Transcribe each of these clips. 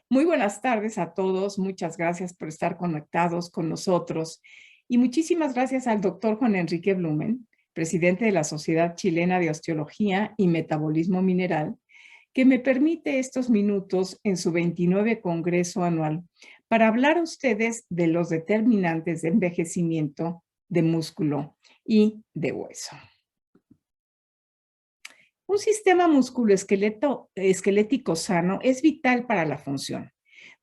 Muy buenas tardes a todos. Muchas gracias por estar conectados con nosotros. Y muchísimas gracias al doctor Juan Enrique Blumen, presidente de la Sociedad Chilena de Osteología y Metabolismo Mineral, que me permite estos minutos en su 29 Congreso Anual para hablar a ustedes de los determinantes de envejecimiento de músculo y de hueso. Un sistema esquelético sano es vital para la función.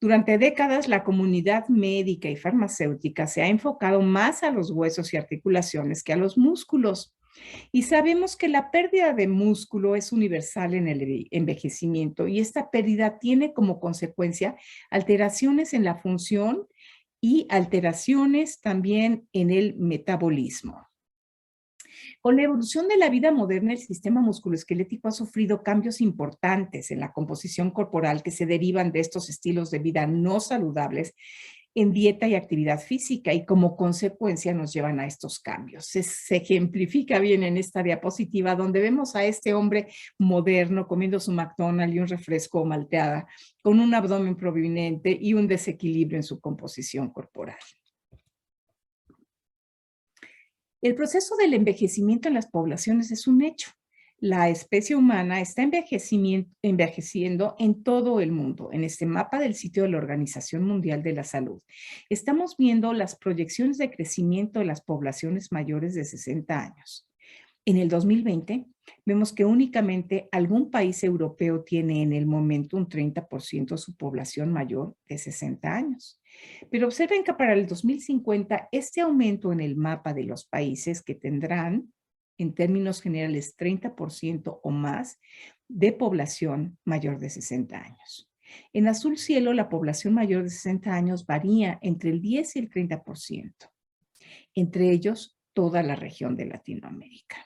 Durante décadas, la comunidad médica y farmacéutica se ha enfocado más a los huesos y articulaciones que a los músculos. Y sabemos que la pérdida de músculo es universal en el envejecimiento y esta pérdida tiene como consecuencia alteraciones en la función y alteraciones también en el metabolismo. Con la evolución de la vida moderna, el sistema musculoesquelético ha sufrido cambios importantes en la composición corporal que se derivan de estos estilos de vida no saludables en dieta y actividad física y como consecuencia nos llevan a estos cambios. Se ejemplifica bien en esta diapositiva donde vemos a este hombre moderno comiendo su McDonald's y un refresco o malteada con un abdomen prominente y un desequilibrio en su composición corporal. El proceso del envejecimiento en las poblaciones es un hecho. La especie humana está envejeciendo en todo el mundo. En este mapa del sitio de la Organización Mundial de la Salud, estamos viendo las proyecciones de crecimiento de las poblaciones mayores de 60 años. En el 2020, vemos que únicamente algún país europeo tiene en el momento un 30% de su población mayor de 60 años. Pero observen que para el 2050, este aumento en el mapa de los países que tendrán, en términos generales, 30% o más de población mayor de 60 años. En azul cielo, la población mayor de 60 años varía entre el 10 y el 30%, entre ellos toda la región de Latinoamérica.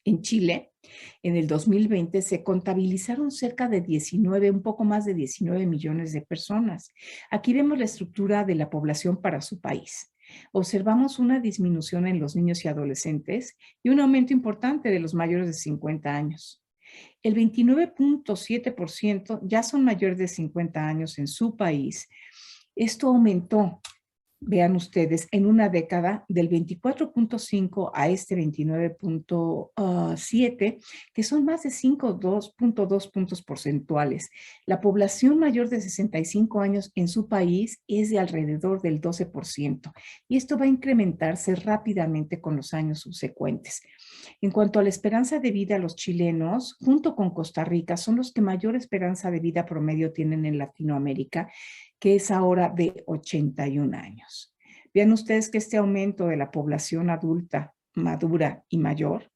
En Chile, en el 2020 se contabilizaron cerca de un poco más de 19 millones de personas. Aquí vemos la estructura de la población para su país. Observamos una disminución en los niños y adolescentes y un aumento importante de los mayores de 50 años. El 29.7% ya son mayores de 50 años en su país. Esto aumentó, vean ustedes, en una década del 24.5 a este 29.7, que son más de 5.2 puntos porcentuales. La población mayor de 65 años en su país es de alrededor del 12%, y esto va a incrementarse rápidamente con los años subsecuentes. En cuanto a la esperanza de vida, los chilenos, junto con Costa Rica, son los que mayor esperanza de vida promedio tienen en Latinoamérica, que es ahora de 81 años. Vean ustedes que este aumento de la población adulta, madura y mayor,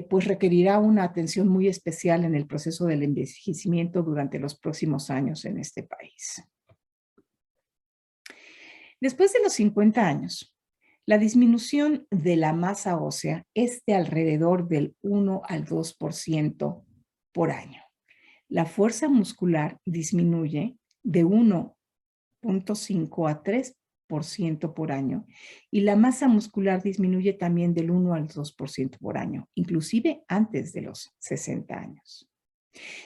pues requerirá una atención muy especial en el proceso del envejecimiento durante los próximos años en este país. Después de los 50 años, la disminución de la masa ósea es de alrededor del 1 al 2% por año. La fuerza muscular disminuye de 1.5 a 3% por año y la masa muscular disminuye también del 1 al 2% por año, inclusive antes de los 60 años.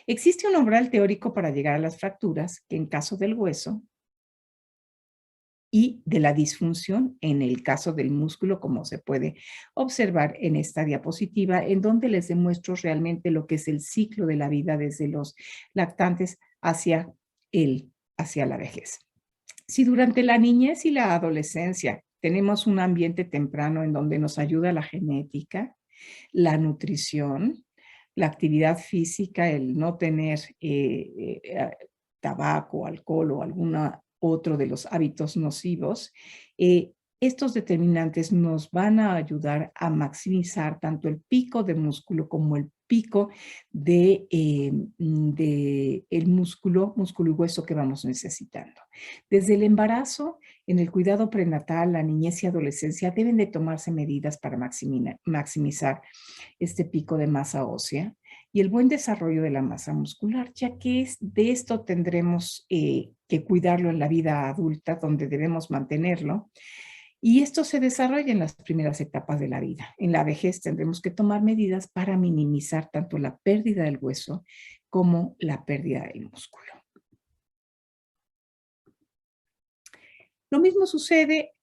Existe un umbral teórico para llegar a las fracturas que en caso del hueso y de la disfunción en el caso del músculo, como se puede observar en esta diapositiva, en donde les demuestro realmente lo que es el ciclo de la vida desde los lactantes hacia la vejez. Si durante la niñez y la adolescencia tenemos un ambiente temprano en donde nos ayuda la genética, la nutrición, la actividad física, el no tener tabaco, alcohol o alguna otro de los hábitos nocivos, estos determinantes nos van a ayudar a maximizar tanto el pico de músculo como el pico de el músculo y hueso que vamos necesitando. Desde el embarazo, en el cuidado prenatal, la niñez y adolescencia deben de tomarse medidas para maximizar este pico de masa ósea y el buen desarrollo de la masa muscular, ya que de esto tendremos que cuidarlo en la vida adulta, donde debemos mantenerlo. Y esto se desarrolla en las primeras etapas de la vida. En la vejez tendremos que tomar medidas para minimizar tanto la pérdida del hueso como la pérdida del músculo. Lo mismo sucede,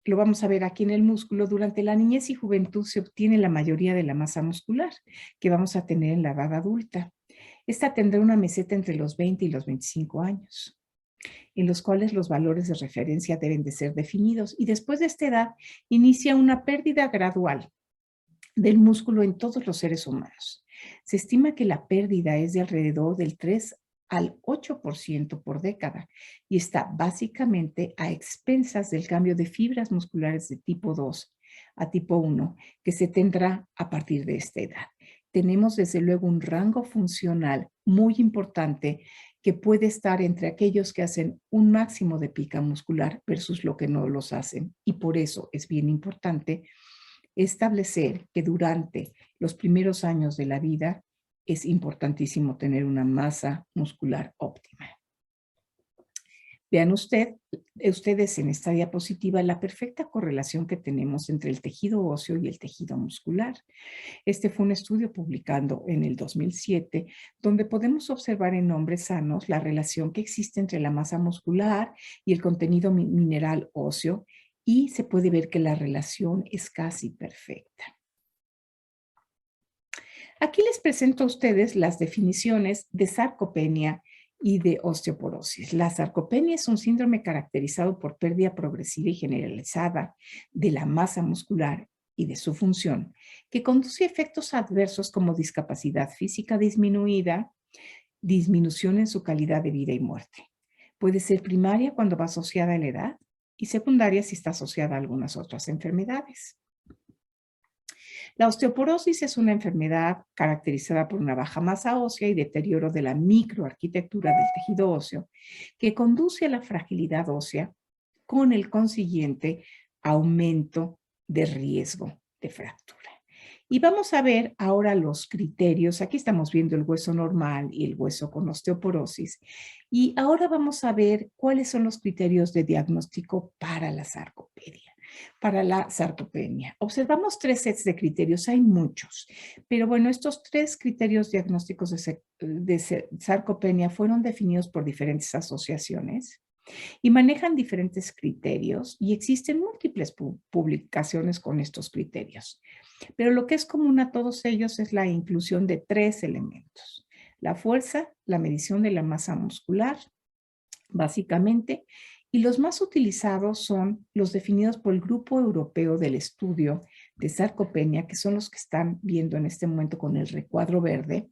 lo vamos a ver aquí en el músculo, durante la niñez y juventud se obtiene la mayoría de la masa muscular que vamos a tener en la edad adulta. Esta tendrá una meseta entre los 20 y los 25 años, en los cuales los valores de referencia deben de ser definidos. Y después de esta edad inicia una pérdida gradual del músculo en todos los seres humanos. Se estima que la pérdida es de alrededor del 3 al 8% por década y está básicamente a expensas del cambio de fibras musculares de tipo 2 a tipo 1 que se tendrá a partir de esta edad. Tenemos desde luego un rango funcional muy importante que puede estar entre aquellos que hacen un máximo de pica muscular versus lo que no los hacen. Y por eso es bien importante establecer que durante los primeros años de la vida es importantísimo tener una masa muscular óptima. Vean ustedes en esta diapositiva la perfecta correlación que tenemos entre el tejido óseo y el tejido muscular. Este fue un estudio publicado en el 2007, donde podemos observar en hombres sanos la relación que existe entre la masa muscular y el contenido mineral óseo, y se puede ver que la relación es casi perfecta. Aquí les presento a ustedes las definiciones de sarcopenia y de osteoporosis. La sarcopenia es un síndrome caracterizado por pérdida progresiva y generalizada de la masa muscular y de su función, que conduce a efectos adversos como discapacidad física disminuida, disminución en su calidad de vida y muerte. Puede ser primaria cuando va asociada a la edad y secundaria si está asociada a algunas otras enfermedades. La osteoporosis es una enfermedad caracterizada por una baja masa ósea y deterioro de la microarquitectura del tejido óseo, que conduce a la fragilidad ósea con el consiguiente aumento de riesgo de fractura. Y vamos a ver ahora los criterios. Aquí estamos viendo el hueso normal y el hueso con osteoporosis. Y ahora vamos a ver cuáles son los criterios de diagnóstico para la sarcopenia. Para la sarcopenia. Observamos 3 sets de criterios, hay muchos, pero bueno, estos 3 criterios diagnósticos de sarcopenia fueron definidos por diferentes asociaciones y manejan diferentes criterios y existen múltiples publicaciones con estos criterios. Pero lo que es común a todos ellos es la inclusión de 3 elementos: la fuerza, la medición de la masa muscular, básicamente, y los más utilizados son los definidos por el Grupo Europeo del Estudio de Sarcopenia, que son los que están viendo en este momento con el recuadro verde,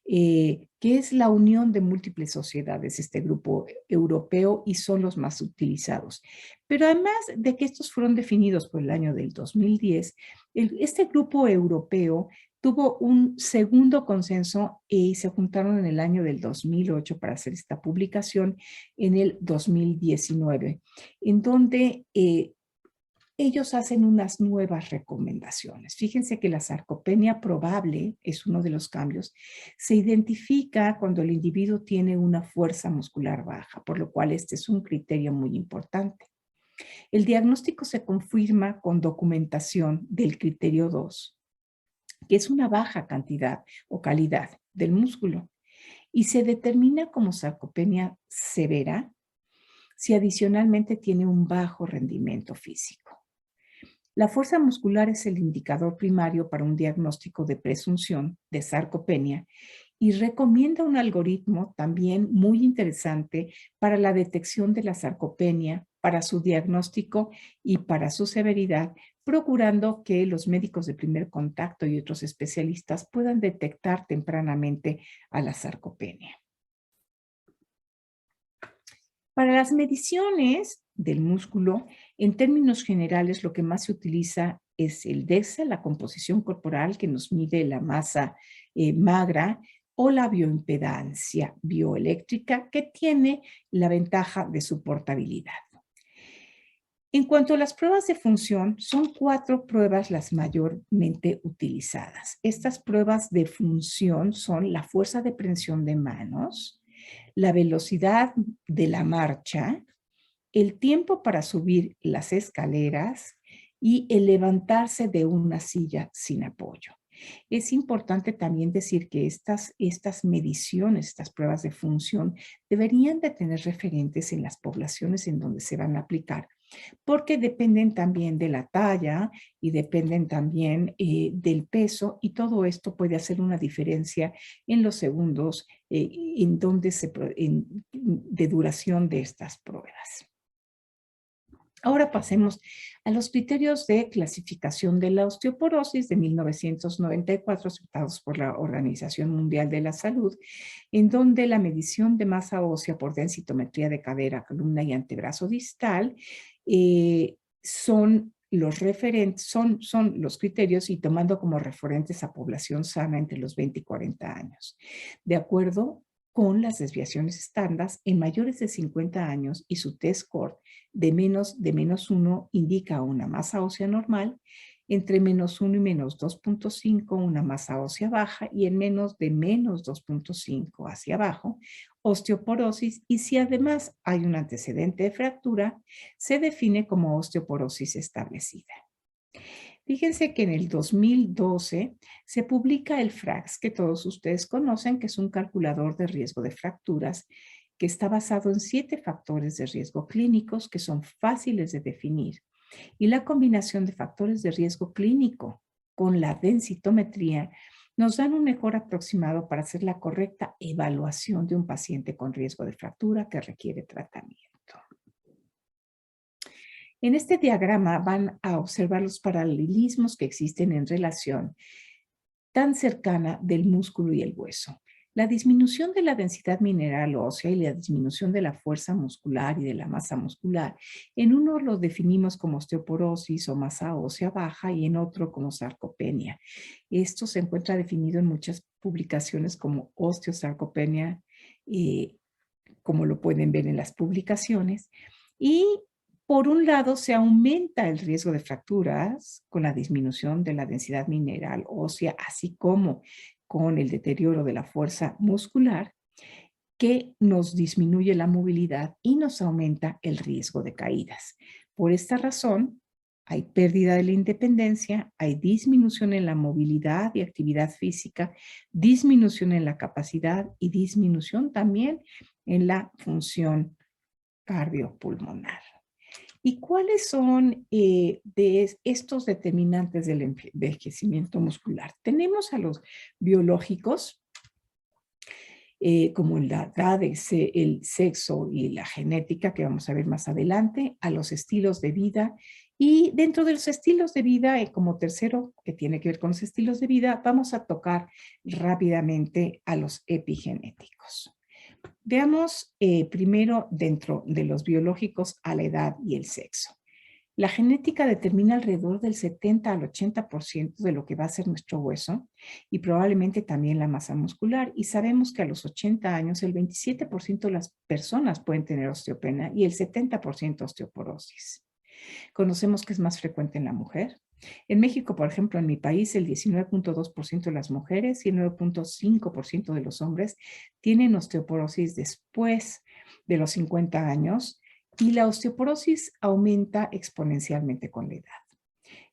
que es la unión de múltiples sociedades, este grupo europeo, y son los más utilizados. Pero además de que estos fueron definidos por el año del 2010, este grupo europeo tuvo un segundo consenso y se juntaron en el año del 2008 para hacer esta publicación en el 2019, en donde ellos hacen unas nuevas recomendaciones. Fíjense que la sarcopenia probable es uno de los cambios. Se identifica cuando el individuo tiene una fuerza muscular baja, por lo cual este es un criterio muy importante. El diagnóstico se confirma con documentación del criterio 2, que es una baja cantidad o calidad del músculo, y se determina como sarcopenia severa si adicionalmente tiene un bajo rendimiento físico. La fuerza muscular es el indicador primario para un diagnóstico de presunción de sarcopenia y recomienda un algoritmo también muy interesante para la detección de la sarcopenia, para su diagnóstico y para su severidad, procurando que los médicos de primer contacto y otros especialistas puedan detectar tempranamente a la sarcopenia. Para las mediciones del músculo, en términos generales, lo que más se utiliza es el DEXA, la composición corporal, que nos mide la masa magra, o la bioimpedancia bioeléctrica, que tiene la ventaja de su portabilidad. En cuanto a las pruebas de función, son 4 pruebas las mayormente utilizadas. Estas pruebas de función son la fuerza de presión de manos, la velocidad de la marcha, el tiempo para subir las escaleras y el levantarse de una silla sin apoyo. Es importante también decir que estas mediciones, estas pruebas de función, deberían de tener referentes en las poblaciones en donde se van a aplicar, porque dependen también de la talla y dependen también del peso, y todo esto puede hacer una diferencia en los segundos en donde de duración de estas pruebas. Ahora pasemos a los criterios de clasificación de la osteoporosis de 1994, aceptados por la Organización Mundial de la Salud, en donde la medición de masa ósea por densitometría de cadera, columna y antebrazo distal son los referentes, son los criterios y tomando como referentes a población sana entre los 20 y 40 años. De acuerdo con las desviaciones estándar en mayores de 50 años y su T-score de menos 1 indica una masa ósea normal, entre -1 y -2.5 una masa ósea baja y en menos de -2.5 hacia abajo, osteoporosis, y si además hay un antecedente de fractura, se define como osteoporosis establecida. Fíjense que en el 2012 se publica el FRAX, que todos ustedes conocen, que es un calculador de riesgo de fracturas, que está basado en 7 factores de riesgo clínicos que son fáciles de definir. Y la combinación de factores de riesgo clínico con la densitometría nos dan un mejor aproximado para hacer la correcta evaluación de un paciente con riesgo de fractura que requiere tratamiento. En este diagrama van a observar los paralelismos que existen en relación tan cercana del músculo y el hueso. La disminución de la densidad mineral ósea y la disminución de la fuerza muscular y de la masa muscular, en uno lo definimos como osteoporosis o masa ósea baja y en otro como sarcopenia. Esto se encuentra definido en muchas publicaciones como osteosarcopenia, como lo pueden ver en las publicaciones. Y por un lado, se aumenta el riesgo de fracturas con la disminución de la densidad mineral ósea, así como con el deterioro de la fuerza muscular, que nos disminuye la movilidad y nos aumenta el riesgo de caídas. Por esta razón, hay pérdida de la independencia, hay disminución en la movilidad y actividad física, disminución en la capacidad y disminución también en la función cardiopulmonar. ¿Y cuáles son de estos determinantes del envejecimiento muscular? Tenemos a los biológicos, como la edad, el sexo y la genética, que vamos a ver más adelante, a los estilos de vida. Y dentro de los estilos de vida, como tercero, que tiene que ver con los estilos de vida, vamos a tocar rápidamente a los epigenéticos. Veamos primero dentro de los biológicos a la edad y el sexo. La genética determina alrededor del 70 al 80% de lo que va a ser nuestro hueso y probablemente también la masa muscular. Y sabemos que a los 80 años el 27% de las personas pueden tener osteopenia y el 70% osteoporosis. Conocemos que es más frecuente en la mujer. En México, por ejemplo, en mi país, el 19.2% de las mujeres y el 9.5% de los hombres tienen osteoporosis después de los 50 años y la osteoporosis aumenta exponencialmente con la edad.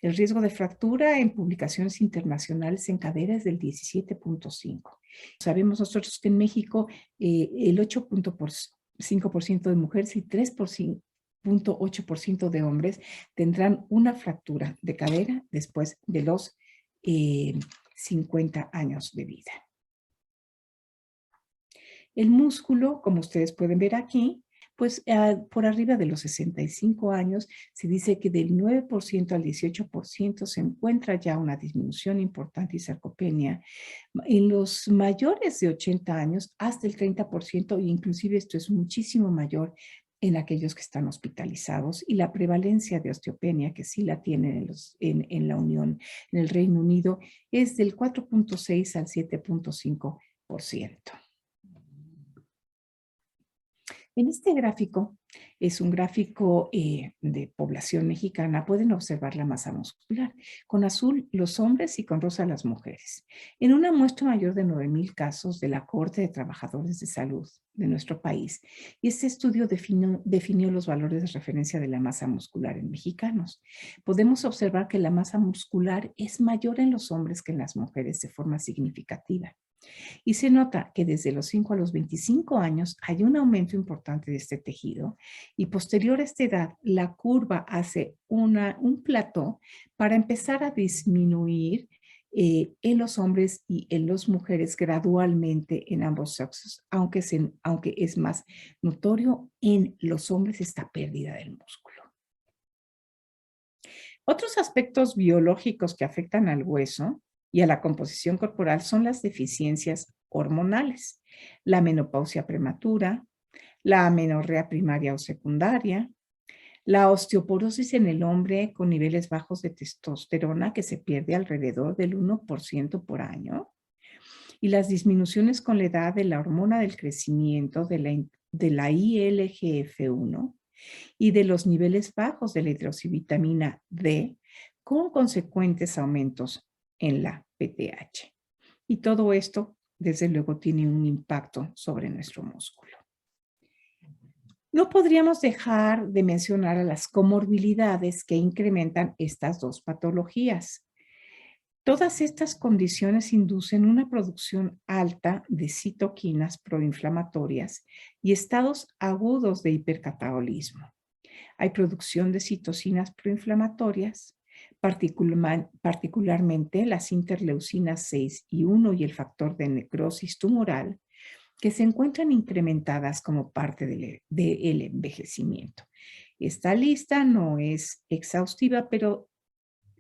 El riesgo de fractura en publicaciones internacionales en cadera es del 17.5. Sabemos nosotros que en México el 8.5% de mujeres y 3.8% de hombres tendrán una fractura de cadera después de los 50 años de vida. El músculo, como ustedes pueden ver aquí, pues por arriba de los 65 años se dice que del 9% al 18% se encuentra ya una disminución importante y sarcopenia. En los mayores de 80 años hasta el 30% e inclusive esto es muchísimo mayor en aquellos que están hospitalizados, y la prevalencia de osteopenia, que sí la tienen en la Unión, en el Reino Unido, es del 4.6 al 7.5%. En este gráfico, es un gráfico de población mexicana, pueden observar la masa muscular. Con azul los hombres y con rosa las mujeres. En una muestra mayor de 9,000 casos de la Corte de Trabajadores de Salud de nuestro país, y este estudio definió los valores de referencia de la masa muscular en mexicanos. Podemos observar que la masa muscular es mayor en los hombres que en las mujeres de forma significativa. Y se nota que desde los 5 a los 25 años hay un aumento importante de este tejido y posterior a esta edad la curva hace un plató para empezar a disminuir en los hombres y en las mujeres gradualmente en ambos sexos, aunque es más notorio en los hombres esta pérdida del músculo. Otros aspectos biológicos que afectan al hueso y a la composición corporal son las deficiencias hormonales, la menopausia prematura, la amenorrea primaria o secundaria, la osteoporosis en el hombre con niveles bajos de testosterona que se pierde alrededor del 1% por año, y las disminuciones con la edad de la hormona del crecimiento de la ILGF-1 y de los niveles bajos de la hidroxivitamina D con consecuentes aumentos en la PTH. Y todo esto, desde luego, tiene un impacto sobre nuestro músculo. No podríamos dejar de mencionar a las comorbilidades que incrementan estas dos patologías. Todas estas condiciones inducen una producción alta de citoquinas proinflamatorias y estados agudos de hipercatabolismo. Hay producción de citocinas proinflamatorias, particularmente las interleucinas 6 y 1 y el factor de necrosis tumoral, que se encuentran incrementadas como parte del envejecimiento. Esta lista no es exhaustiva, pero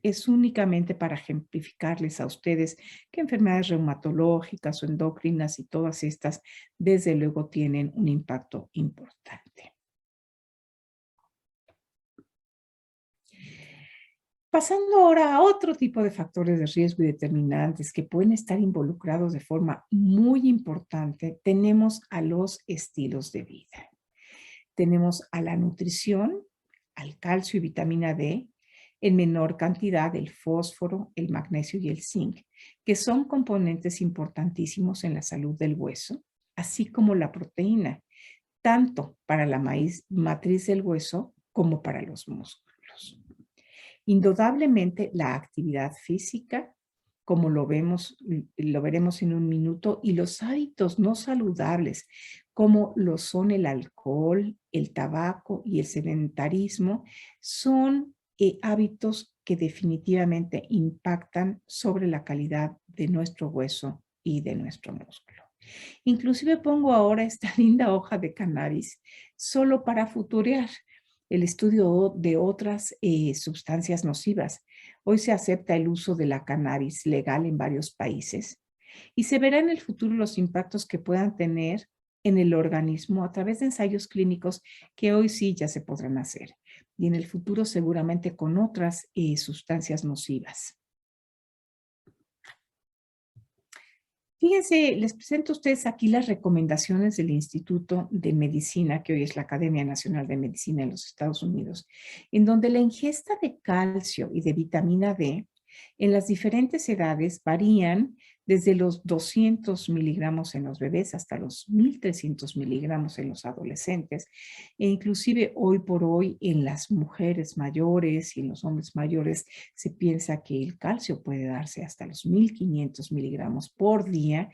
es únicamente para ejemplificarles a ustedes que enfermedades reumatológicas o endocrinas y todas estas, desde luego, tienen un impacto importante. Pasando ahora a otro tipo de factores de riesgo y determinantes que pueden estar involucrados de forma muy importante, tenemos a los estilos de vida. Tenemos a la nutrición, al calcio y vitamina D, en menor cantidad el fósforo, el magnesio y el zinc, que son componentes importantísimos en la salud del hueso, así como la proteína, tanto para la matriz del hueso como para los músculos. Indudablemente la actividad física, como lo veremos en un minuto, y los hábitos no saludables, como lo son el alcohol, el tabaco y el sedentarismo, son hábitos que definitivamente impactan sobre la calidad de nuestro hueso y de nuestro músculo. Inclusive pongo ahora esta linda hoja de cannabis solo para futurear el estudio de otras sustancias nocivas. Hoy se acepta el uso de la cannabis legal en varios países y se verá en el futuro los impactos que puedan tener en el organismo a través de ensayos clínicos que hoy sí ya se podrán hacer y en el futuro seguramente con otras sustancias nocivas. Fíjense, les presento a ustedes aquí las recomendaciones del Instituto de Medicina, que hoy es la Academia Nacional de Medicina en los Estados Unidos, en donde la ingesta de calcio y de vitamina D en las diferentes edades varían desde los 200 miligramos en los bebés hasta los 1,300 miligramos en los adolescentes, e inclusive hoy por hoy en las mujeres mayores y en los hombres mayores se piensa que el calcio puede darse hasta los 1,500 miligramos por día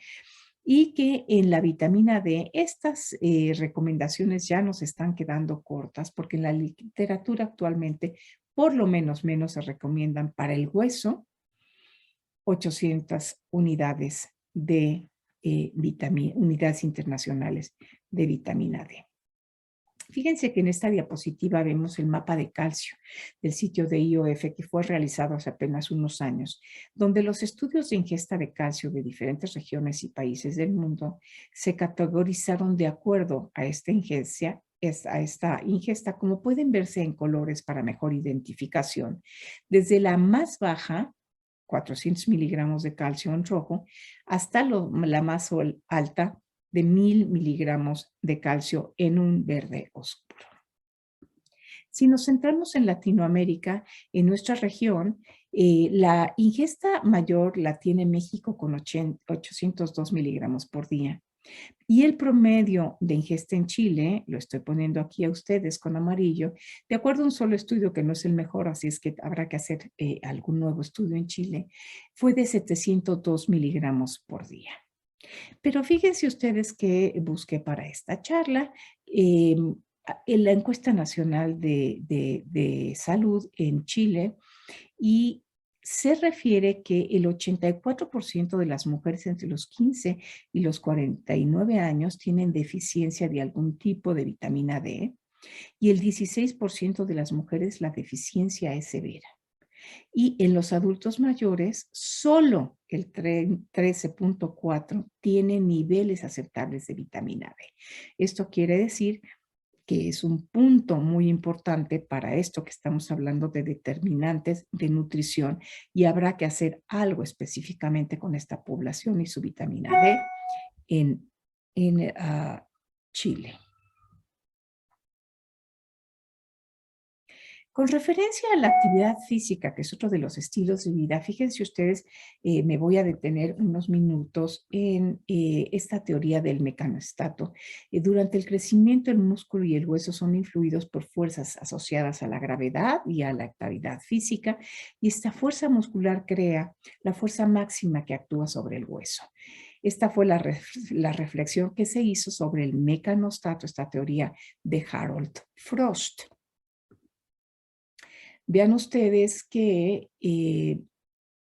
y que en la vitamina D estas recomendaciones ya nos están quedando cortas porque en la literatura actualmente por lo menos se recomiendan para el hueso 800 unidades de unidades internacionales de vitamina D. Fíjense que en esta diapositiva vemos el mapa de calcio del sitio de IOF que fue realizado hace apenas unos años, donde los estudios de ingesta de calcio de diferentes regiones y países del mundo se categorizaron de acuerdo a esta ingesta, como pueden verse en colores para mejor identificación, desde la más baja, 400 miligramos de calcio en rojo, hasta la más alta, de 1000 miligramos de calcio en un verde oscuro. Si nos centramos en Latinoamérica, en nuestra región, la ingesta mayor la tiene México con 802 miligramos por día. Y el promedio de ingesta en Chile, lo estoy poniendo aquí a ustedes con amarillo, de acuerdo a un solo estudio que no es el mejor, así es que habrá que hacer algún nuevo estudio en Chile, fue de 702 miligramos por día. Pero fíjense ustedes que busqué para esta charla en la encuesta nacional de salud en Chile y se refiere que el 84% de las mujeres entre los 15 y los 49 años tienen deficiencia de algún tipo de vitamina D y el 16% de las mujeres la deficiencia es severa. Y en los adultos mayores, solo el 13.4 tiene niveles aceptables de vitamina D. Esto quiere decir que es un punto muy importante para esto que estamos hablando de determinantes de nutrición y habrá que hacer algo específicamente con esta población y su vitamina D en Chile. Con referencia a la actividad física, que es otro de los estilos de vida, fíjense ustedes, me voy a detener unos minutos en esta teoría del mecanostato. Durante el crecimiento, el músculo y el hueso son influidos por fuerzas asociadas a la gravedad y a la actividad física, y esta fuerza muscular crea la fuerza máxima que actúa sobre el hueso. Esta fue la reflexión que se hizo sobre el mecanostato, esta teoría de Harold Frost. Vean ustedes que el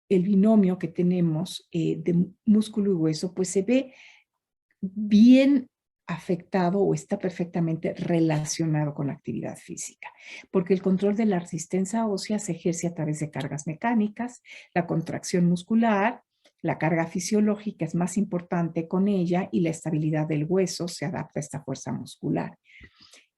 binomio que tenemos de músculo y hueso, pues se ve bien afectado o está perfectamente relacionado con la actividad física, porque el control de la resistencia ósea se ejerce a través de cargas mecánicas, la contracción muscular, la carga fisiológica es más importante con ella y la estabilidad del hueso se adapta a esta fuerza muscular.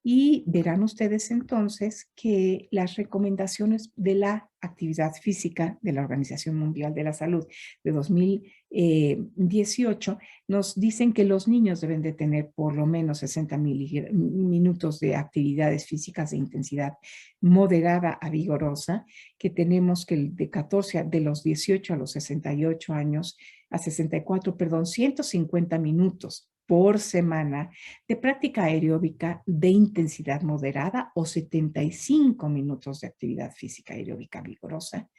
Y verán ustedes entonces que las recomendaciones de la actividad física de la Organización Mundial de la Salud de 2018 nos dicen que los niños deben de tener por lo menos 60 minutos de actividades físicas de intensidad moderada a vigorosa, que tenemos que de los 18 a los 68 años, a 64, perdón, 150 minutos por semana de práctica aeróbica de intensidad moderada o 75 minutos de actividad física aeróbica vigorosa.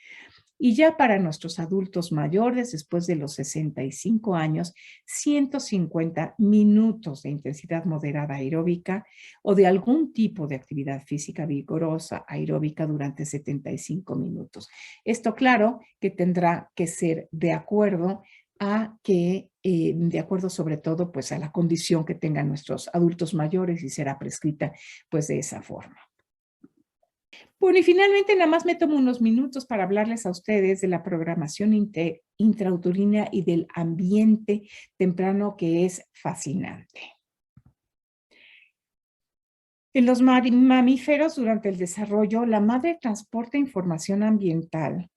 Y ya para nuestros adultos mayores, después de los 65 años, 150 minutos de intensidad moderada aeróbica o de algún tipo de actividad física vigorosa aeróbica durante 75 minutos. Esto, claro, que tendrá que ser de acuerdo de acuerdo sobre todo pues a la condición que tengan nuestros adultos mayores y será prescrita pues de esa forma. Bueno, y finalmente nada más me tomo unos minutos para hablarles a ustedes de la programación intrauterina y del ambiente temprano que es fascinante. En los mamíferos durante el desarrollo, la madre transporta información ambiental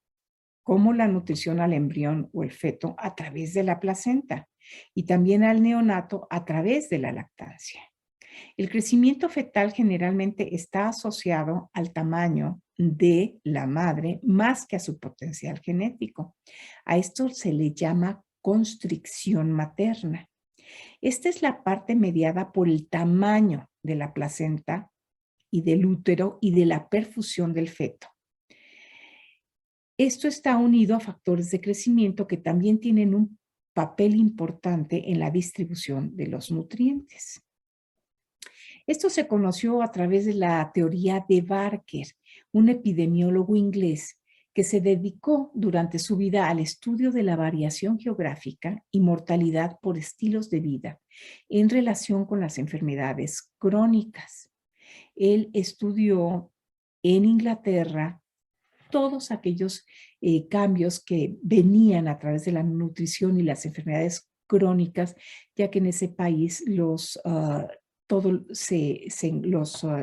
como la nutrición al embrión o el feto a través de la placenta y también al neonato a través de la lactancia. El crecimiento fetal generalmente está asociado al tamaño de la madre más que a su potencial genético. A esto se le llama constricción materna. Esta es la parte mediada por el tamaño de la placenta y del útero y de la perfusión del feto. Esto está unido a factores de crecimiento que también tienen un papel importante en la distribución de los nutrientes. Esto se conoció a través de la teoría de Barker, un epidemiólogo inglés que se dedicó durante su vida al estudio de la variación geográfica y mortalidad por estilos de vida en relación con las enfermedades crónicas. Él estudió en Inglaterra todos aquellos cambios que venían a través de la nutrición y las enfermedades crónicas, ya que en ese país los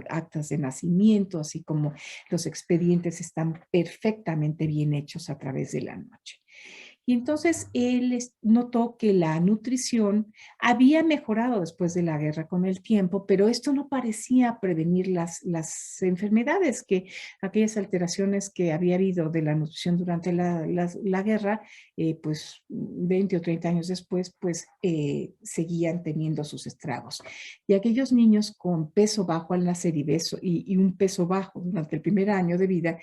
actas de nacimiento, así como los expedientes están perfectamente bien hechos a través de la noche. Y entonces él notó que la nutrición había mejorado después de la guerra con el tiempo, pero esto no parecía prevenir las enfermedades, que aquellas alteraciones que había habido de la nutrición durante la guerra, pues 20 o 30 años después, pues seguían teniendo sus estragos. Y aquellos niños con peso bajo al nacer y un peso bajo durante el primer año de vida,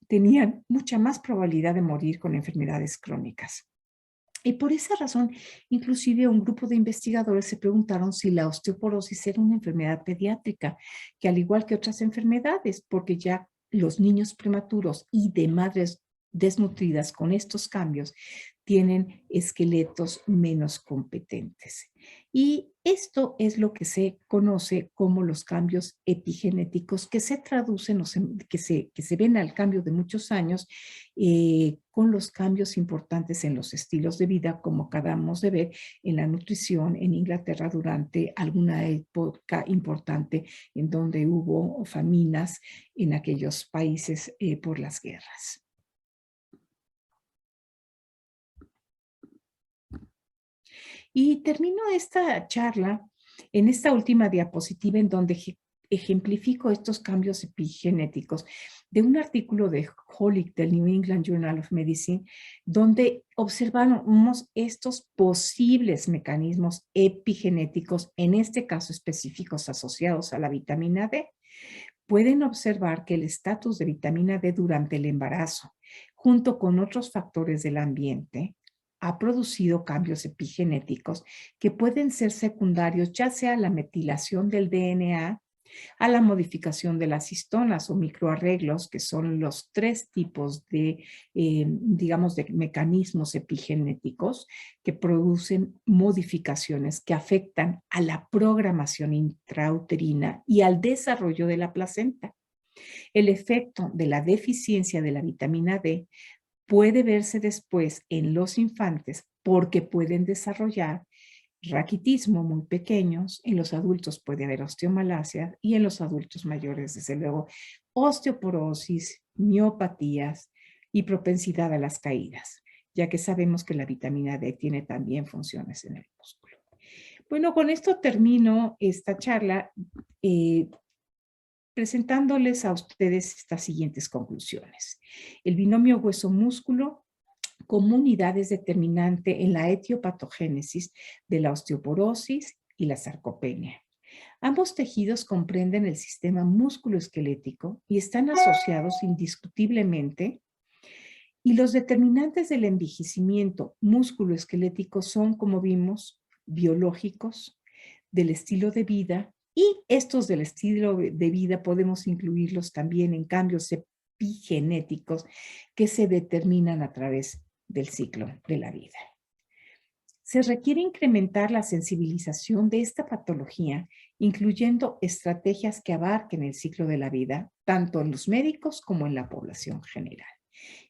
tenían mucha más probabilidad de morir con enfermedades crónicas. Y por esa razón, inclusive un grupo de investigadores se preguntaron si la osteoporosis era una enfermedad pediátrica, que al igual que otras enfermedades, porque ya los niños prematuros y de madres desnutridas con estos cambios tienen esqueletos menos competentes. Y esto es lo que se conoce como los cambios epigenéticos, que se traducen, que se ven al cambio de muchos años, con los cambios importantes en los estilos de vida, como acabamos de ver en la nutrición en Inglaterra durante alguna época importante en donde hubo faminas en aquellos países por las guerras. Y termino esta charla en esta última diapositiva en donde ejemplifico estos cambios epigenéticos de un artículo de Holick del New England Journal of Medicine, donde observamos estos posibles mecanismos epigenéticos, en este caso específicos asociados a la vitamina D. Pueden observar que el estatus de vitamina D durante el embarazo, junto con otros factores del ambiente, ha producido cambios epigenéticos que pueden ser secundarios, ya sea a la metilación del DNA, a la modificación de las histonas o microarreglos, que son los tres tipos de, digamos, de mecanismos epigenéticos que producen modificaciones que afectan a la programación intrauterina y al desarrollo de la placenta. El efecto de la deficiencia de la vitamina D puede verse después en los infantes porque pueden desarrollar raquitismo muy pequeños, en los adultos puede haber osteomalacia y en los adultos mayores, desde luego, osteoporosis, miopatías y propensidad a las caídas, ya que sabemos que la vitamina D tiene también funciones en el músculo. Bueno, con esto termino esta charla eh, presentándoles a ustedes estas siguientes conclusiones. El binomio hueso-músculo como unidades determinante en la etiopatogénesis de la osteoporosis y la sarcopenia. Ambos tejidos comprenden el sistema musculoesquelético y están asociados indiscutiblemente, y los determinantes del envejecimiento musculoesquelético son, como vimos, biológicos, del estilo de vida, y estos del estilo de vida podemos incluirlos también en cambios epigenéticos que se determinan a través del ciclo de la vida. Se requiere incrementar la sensibilización de esta patología, incluyendo estrategias que abarquen el ciclo de la vida, tanto en los médicos como en la población general.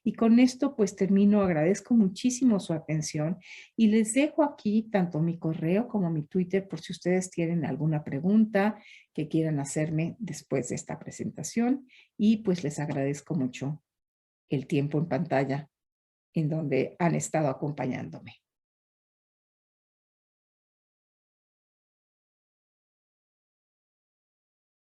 Y con esto pues termino, agradezco muchísimo su atención y les dejo aquí tanto mi correo como mi Twitter por si ustedes tienen alguna pregunta que quieran hacerme después de esta presentación, y pues les agradezco mucho el tiempo en pantalla en donde han estado acompañándome.